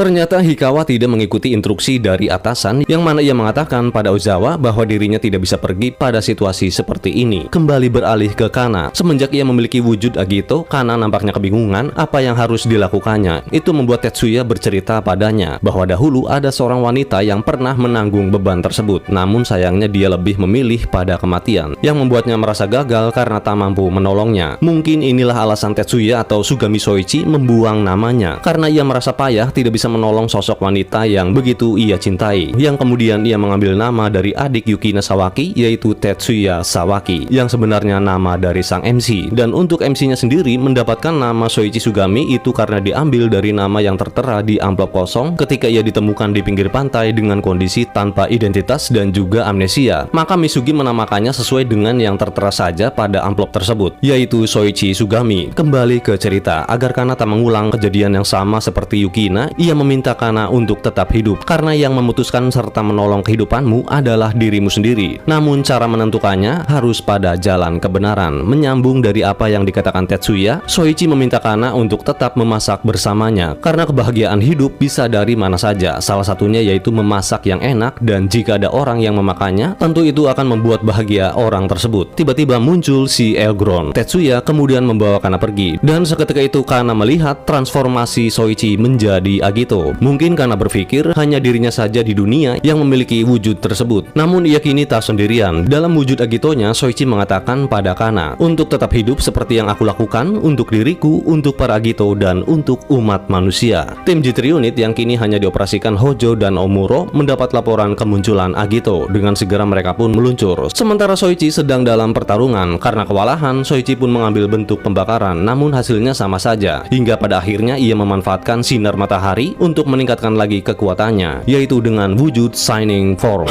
Ternyata Hikawa tidak mengikuti instruksi dari atasan, yang mana ia mengatakan pada Ozawa bahwa dirinya tidak bisa pergi pada situasi seperti ini. Kembali beralih ke Kana. Semenjak ia memiliki wujud Agito, Kana nampaknya kebingungan apa yang harus dilakukannya. Itu membuat Tetsuya bercerita padanya bahwa dahulu ada seorang wanita yang pernah menanggung beban tersebut, namun sayangnya dia lebih memilih pada kematian, yang membuatnya merasa gagal karena tak mampu menolongnya. Mungkin inilah alasan Tetsuya atau Sugami Soichi membuang namanya, karena ia merasa payah tidak bisa menolong sosok wanita yang begitu ia cintai, yang kemudian ia mengambil nama dari adik Yukina Sawaki, yaitu Tetsuya Sawaki, yang sebenarnya nama dari sang MC. Dan untuk MC-nya sendiri mendapatkan nama Soichi Sugami itu karena diambil dari nama yang tertera di amplop kosong ketika ia ditemukan di pinggir pantai dengan kondisi tanpa identitas dan juga amnesia. Maka Misugi menamakannya sesuai dengan yang tertera saja pada amplop tersebut, yaitu Soichi Sugami. Kembali ke cerita, agar Kana tak mengulang kejadian yang sama seperti Yukina, ia meminta Kana untuk tetap hidup karena yang memutuskan serta menolong kehidupanmu adalah dirimu sendiri. Namun cara menentukannya harus pada jalan kebenaran. Menyambung dari apa yang dikatakan Tetsuya, Soichi meminta Kana untuk tetap memasak bersamanya karena kebahagiaan hidup bisa dari mana saja. Salah satunya yaitu memasak yang enak, dan jika ada orang yang memakannya, tentu itu akan membuat bahagia orang tersebut. Tiba-tiba muncul si Elgron. Tetsuya kemudian membawa Kana pergi, dan seketika itu Kana melihat transformasi Soichi menjadi Agito. Mungkin Kana berpikir hanya dirinya saja di dunia yang memiliki wujud tersebut. Namun ia kini tak sendirian. Dalam wujud Agitonya, Soichi mengatakan pada Kana untuk tetap hidup seperti yang aku lakukan untuk diriku, untuk para Agito, dan untuk umat manusia. Tim G3 unit yang kini hanya dioperasikan Hojo dan Omuro mendapat laporan kemunculan Agito. Dengan segera mereka pun meluncur. Sementara Soichi sedang dalam pertarungan. Karena kewalahan, Soichi pun mengambil bentuk pembakaran, namun hasilnya sama saja. Hingga pada akhirnya ia memanfaatkan sinar matahari untuk meningkatkan lagi kekuatannya, yaitu dengan wujud Shining Form.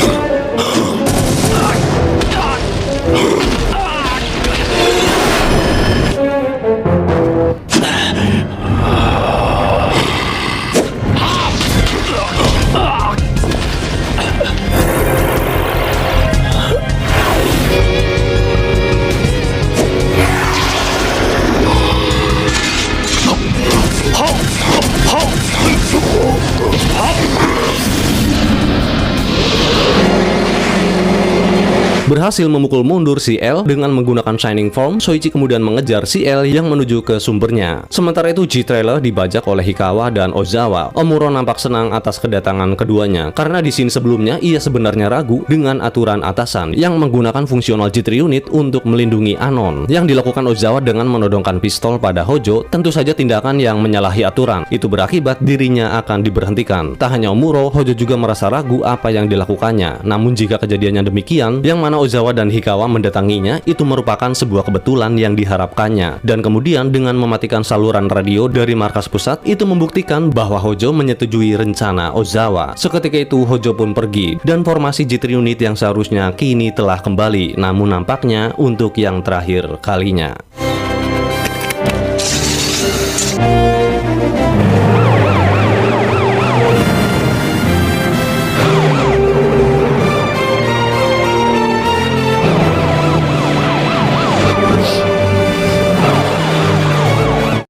Berhasil memukul mundur si L dengan menggunakan Shining Form, Soichi kemudian mengejar si L yang menuju ke sumbernya. Sementara itu G-Trailer dibajak oleh Hikawa dan Ozawa. Omuro nampak senang atas kedatangan keduanya, karena di scene sebelumnya ia sebenarnya ragu dengan aturan atasan yang menggunakan fungsional G3 unit untuk melindungi Anon. Yang dilakukan Ozawa dengan menodongkan pistol pada Hojo tentu saja tindakan yang menyalahi aturan. Itu berakibat dirinya akan diberhentikan. Tak hanya Omuro, Hojo juga merasa ragu apa yang dilakukannya. Namun jika kejadiannya demikian, yang mana Ozawa dan Hikawa mendatanginya, itu merupakan sebuah kebetulan yang diharapkannya. Dan kemudian dengan mematikan saluran radio dari markas pusat, itu membuktikan bahwa Hojo menyetujui rencana Ozawa. Seketika itu Hojo pun pergi, dan formasi G3 unit yang seharusnya kini telah kembali, namun nampaknya untuk yang terakhir kalinya.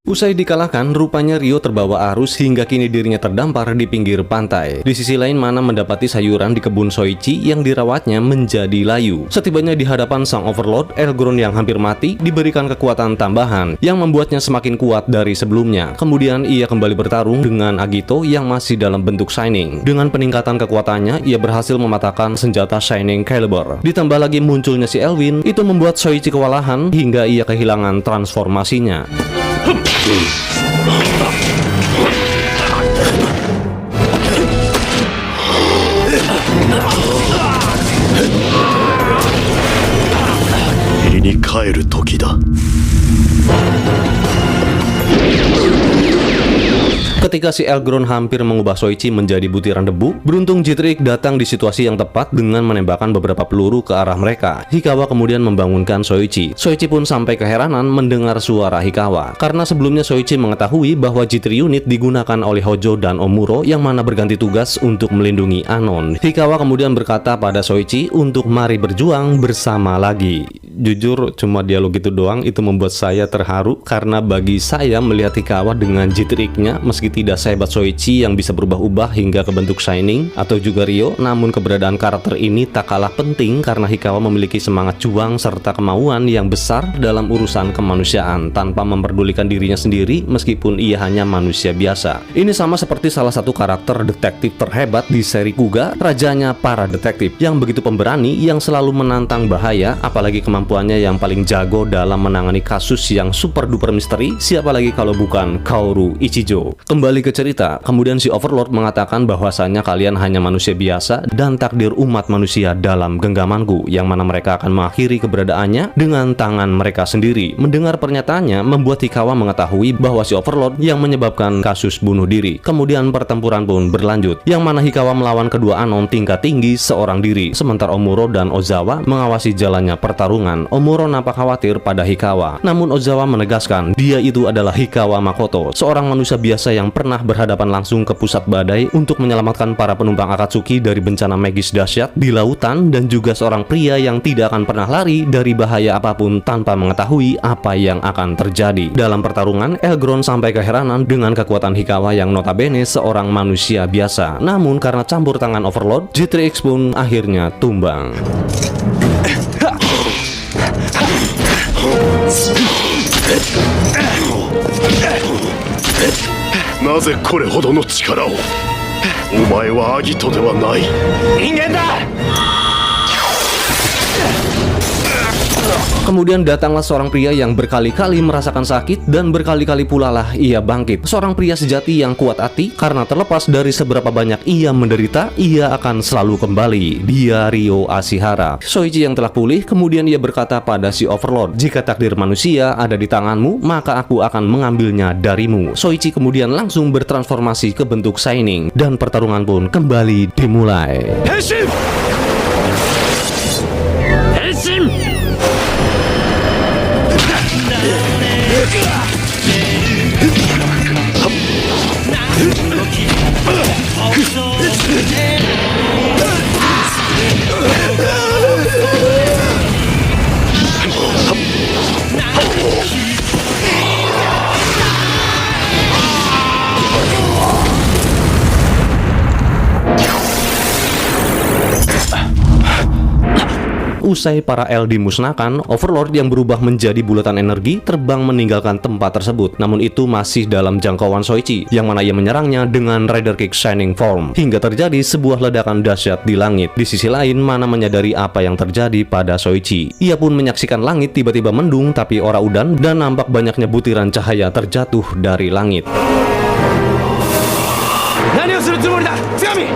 Usai dikalahkan, rupanya Ryo terbawa arus hingga kini dirinya terdampar di pinggir pantai. Di sisi lain, Mana mendapati sayuran di kebun Soichi yang dirawatnya menjadi layu. Setibanya di hadapan sang Overlord, Elgron yang hampir mati diberikan kekuatan tambahan yang membuatnya semakin kuat dari sebelumnya. Kemudian ia kembali bertarung dengan Agito yang masih dalam bentuk Shining. Dengan peningkatan kekuatannya, ia berhasil mematahkan senjata Shining Caliber. Ditambah lagi munculnya si Elwin, itu membuat Soichi kewalahan hingga ia kehilangan transformasinya. Ini 帰る時だ。 Ketika si Elgron hampir mengubah Soichi menjadi butiran debu, beruntung G3 datang di situasi yang tepat dengan menembakkan beberapa peluru ke arah mereka. Hikawa kemudian membangunkan Soichi. Soichi pun sampai keheranan mendengar suara Hikawa, karena sebelumnya Soichi mengetahui bahwa G3 unit digunakan oleh Hojo dan Omuro yang mana berganti tugas untuk melindungi Anon. Hikawa kemudian berkata pada Soichi untuk mari berjuang bersama lagi. Jujur cuma dialog itu doang itu membuat saya terharu, karena bagi saya melihat Hikawa dengan G3-nya meski tidak sehebat Soichi yang bisa berubah-ubah hingga ke bentuk Shining atau juga Ryo, namun keberadaan karakter ini tak kalah penting karena Hikawa memiliki semangat juang serta kemauan yang besar dalam urusan kemanusiaan tanpa memperdulikan dirinya sendiri meskipun ia hanya manusia biasa. Ini sama seperti salah satu karakter detektif terhebat di seri Kuga, rajanya para detektif yang begitu pemberani yang selalu menantang bahaya, apalagi kemampuannya yang paling jago dalam menangani kasus yang super duper misteri, siapa lagi kalau bukan Kaoru Ichijo. Kembali ke cerita, kemudian si Overlord mengatakan bahwasannya kalian hanya manusia biasa dan takdir umat manusia dalam genggamanku, yang mana mereka akan mengakhiri keberadaannya dengan tangan mereka sendiri. Mendengar pernyataannya membuat Hikawa mengetahui bahwa si Overlord yang menyebabkan kasus bunuh diri. Kemudian pertempuran pun berlanjut, yang mana Hikawa melawan kedua Anon tingkat tinggi seorang diri, sementara Omuro dan Ozawa mengawasi jalannya pertarungan. Omuro nampak khawatir pada Hikawa, namun Ozawa menegaskan dia itu adalah Hikawa Makoto, seorang manusia biasa yang pernah pernah berhadapan langsung ke pusat badai untuk menyelamatkan para penumpang Akatsuki dari bencana magis dahsyat di lautan, dan juga seorang pria yang tidak akan pernah lari dari bahaya apapun tanpa mengetahui apa yang akan terjadi. Dalam pertarungan, Elgron sampai keheranan dengan kekuatan Hikawa yang notabene seorang manusia biasa. Namun karena campur tangan Overlord, G3X pun akhirnya tumbang. なぜこれほどの力を。お前はアギトではない。人間だ。 Kemudian datanglah seorang pria yang berkali-kali merasakan sakit dan berkali-kali pula lah ia bangkit. Seorang pria sejati yang kuat hati karena terlepas dari seberapa banyak ia menderita, ia akan selalu kembali. Dia Ryo Ashihara. Soichi yang telah pulih, kemudian ia berkata pada si Overlord, "Jika takdir manusia ada di tanganmu, maka aku akan mengambilnya darimu." Soichi kemudian langsung bertransformasi ke bentuk Shining dan pertarungan pun kembali dimulai. Henshin! Henshin! Usai para L dimusnahkan, Overlord yang berubah menjadi bulatan energi terbang meninggalkan tempat tersebut. Namun itu masih dalam jangkauan Soichi, yang mana ia menyerangnya dengan Rider Kick Shining Form hingga terjadi sebuah ledakan dahsyat di langit. Di sisi lain, Mana menyadari apa yang terjadi pada Soichi. Ia pun menyaksikan langit tiba-tiba mendung tapi ora udan, dan nampak banyaknya butiran cahaya terjatuh dari langit. Naniをするつもりだ、Tsugami!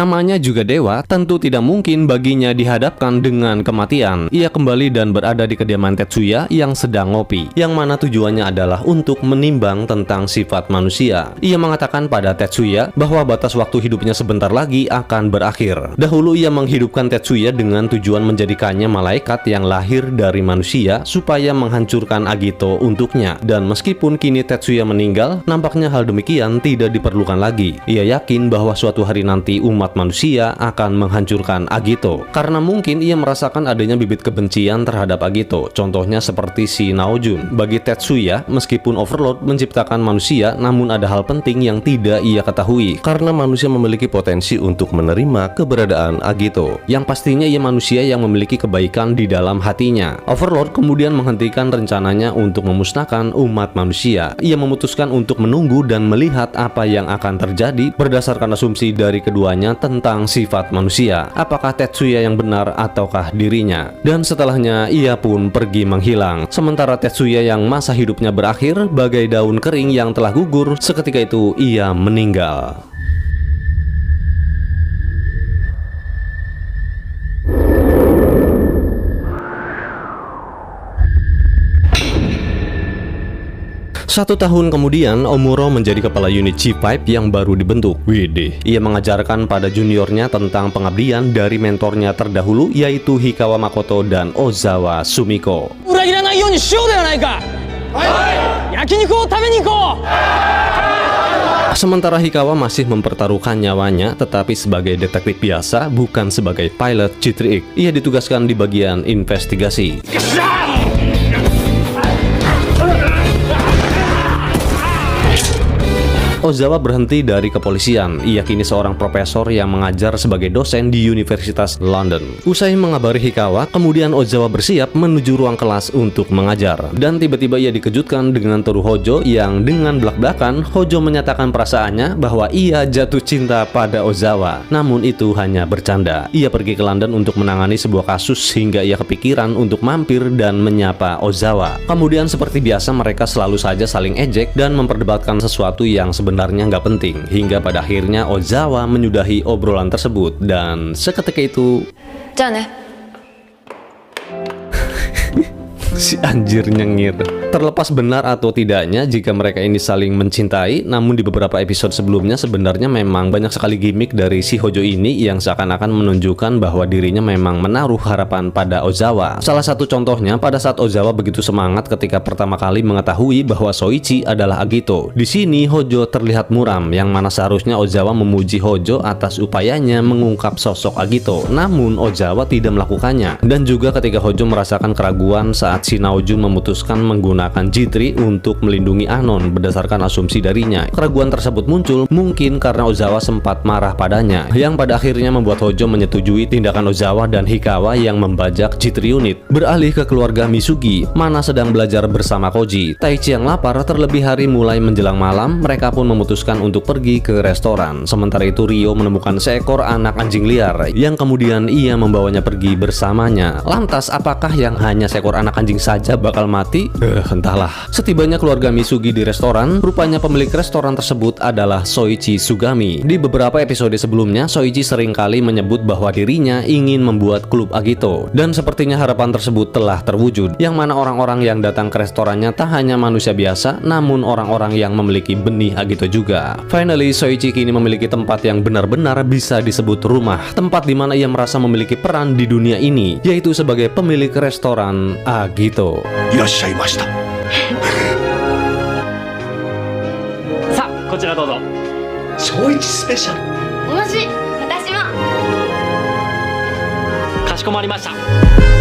Namanya juga dewa, tentu tidak mungkin baginya dihadapkan dengan kematian. Ia kembali dan berada di kediaman Tetsuya yang sedang ngopi, yang mana tujuannya adalah untuk menimbang tentang sifat manusia. Ia mengatakan pada Tetsuya bahwa batas waktu hidupnya sebentar lagi akan berakhir. Dahulu ia menghidupkan Tetsuya dengan tujuan menjadikannya malaikat yang lahir dari manusia supaya menghancurkan Agito untuknya. Dan meskipun kini Tetsuya meninggal, nampaknya hal demikian tidak diperlukan lagi. Ia yakin bahwa suatu hari nanti umat manusia akan menghancurkan Agito, karena mungkin ia merasakan adanya bibit kebencian terhadap Agito. Contohnya seperti si Naojun. Bagi Tetsuya, meskipun Overlord menciptakan manusia, namun ada hal penting yang tidak ia ketahui, karena manusia memiliki potensi untuk menerima keberadaan Agito, yang pastinya ia manusia yang memiliki kebaikan di dalam hatinya. Overlord kemudian menghentikan rencananya untuk memusnahkan umat manusia. Ia memutuskan untuk menunggu dan melihat apa yang akan terjadi berdasarkan asumsi dari keduanya tentang sifat manusia, apakah Tetsuya yang benar ataukah dirinya. Dan setelahnya ia pun pergi menghilang. Sementara Tetsuya yang masa hidupnya berakhir bagai daun kering yang telah gugur, seketika itu ia meninggal. Satu tahun kemudian, Omuro menjadi kepala unit G5 yang baru dibentuk. Widih, ia mengajarkan pada juniornya tentang pengabdian dari mentornya terdahulu, yaitu Hikawa Makoto dan Ozawa Sumiko. Sementara Hikawa masih mempertaruhkan nyawanya, tetapi sebagai detektif biasa, bukan sebagai pilot G3X. Ia ditugaskan di bagian investigasi. Ozawa berhenti dari kepolisian. Ia kini seorang profesor yang mengajar sebagai dosen di Universitas London. Usai mengabari Hikawa, kemudian Ozawa bersiap menuju ruang kelas untuk mengajar. Dan tiba-tiba ia dikejutkan dengan Toru Hojo yang dengan belak-belakan Hojo menyatakan perasaannya bahwa ia jatuh cinta pada Ozawa. Namun itu hanya bercanda. Ia pergi ke London untuk menangani sebuah kasus hingga ia kepikiran untuk mampir dan menyapa Ozawa. Kemudian seperti biasa mereka selalu saja saling ejek dan memperdebatkan sesuatu yang sebenarnya nggak penting, hingga pada akhirnya Ozawa menyudahi obrolan tersebut dan seketika itu si anjir nyengir. Terlepas benar atau tidaknya jika mereka ini saling mencintai, namun di beberapa episode sebelumnya sebenarnya memang banyak sekali gimmick dari si Hojo ini yang seakan-akan menunjukkan bahwa dirinya memang menaruh harapan pada Ozawa. Salah satu contohnya pada saat Ozawa begitu semangat ketika pertama kali mengetahui bahwa Soichi adalah Agito. Di sini Hojo terlihat muram, yang mana seharusnya Ozawa memuji Hojo atas upayanya mengungkap sosok Agito. Namun Ozawa tidak melakukannya. Dan juga ketika Hojo merasakan keraguan saat si Naojun memutuskan menggunakan G3 untuk melindungi Anon berdasarkan asumsi darinya. Keraguan tersebut muncul mungkin karena Ozawa sempat marah padanya, yang pada akhirnya membuat Hojo menyetujui tindakan Ozawa dan Hikawa yang membajak G3 unit. Beralih ke keluarga Misugi, Mana sedang belajar bersama Koji. Taichi yang lapar, terlebih hari mulai menjelang malam, mereka pun memutuskan untuk pergi ke restoran. Sementara itu Ryo menemukan seekor anak anjing liar yang kemudian ia membawanya pergi bersamanya. Lantas apakah yang hanya seekor anak anjing saja bakal mati? Entahlah. Setibanya keluarga Misugi di restoran, rupanya pemilik restoran tersebut adalah Soichi Sugami. Di beberapa episode sebelumnya, Soichi seringkali menyebut bahwa dirinya ingin membuat klub Agito. Dan sepertinya harapan tersebut telah terwujud, yang mana orang-orang yang datang ke restorannya tak hanya manusia biasa, namun orang-orang yang memiliki benih Agito juga. Finally, Soichi kini memiliki tempat yang benar-benar bisa disebut rumah. Tempat di mana ia merasa memiliki peran di dunia ini, yaitu sebagai pemilik restoran Agito. いらっしゃいました。さあこちらどうぞ。小一スペシャル。もし私もかしこまりました。